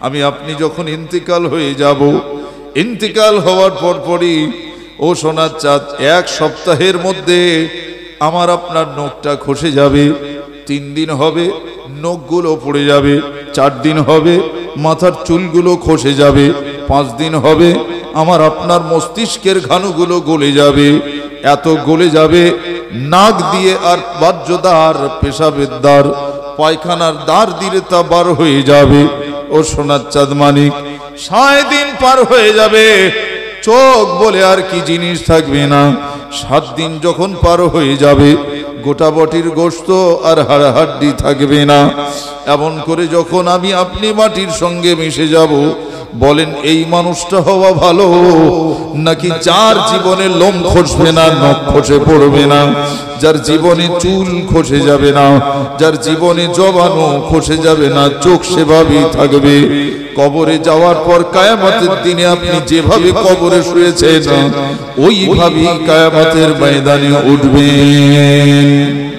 আমি আপনি যখন ইন্তেকাল হয়ে যাব, ইন্তেকাল হওয়ার পরপরই ও সোনার চাঁদ 1 সপ্তাহের মধ্যে আমার আপনার নখটা খসে যাবে। 3 দিন হবে নখগুলো পড়ে যাবে, 4 দিন হবে মাথার চুলগুলো খসে যাবে, 5 দিন হবে আমার আপনার মস্তিষ্কের ঘানুগুলো গলে যাবে। এত গলে যাবে নাক দিয়ে আর বাহ্যদ্বার, পেশাবের দ্বার, পায়খানার দ্বার দিলে তা বার হয়ে যাবে। ও সোনার চাঁদ মানিক, 6 দিন পার হয়ে যাবে, চোখ বলে আর কি জিনিস থাকবে না। 7 দিন যখন পার হয়ে যাবে, গোটা বটির গোশত আর হাড়হাড্ডি থাকবে না। এমন করে যখন আমি আপনি মাটির সঙ্গে মিশে যাব, বলেন এই মানুষটা হওয়া ভালো নাকি যার জীবনে লোম খসবে না, নখ খসে পড়বে না, যার জীবনে চুল খসে যাবে না, যার জীবনে জবানো খসে যাবে না, চোখ সেভাবেই থাকবে। কবরে যাওয়ার পর কিয়ামতের দিনে আপনি যেভাবে কবরে শুয়েছেন ওইভাবেই কিয়ামতের ময়দানে উঠবেন।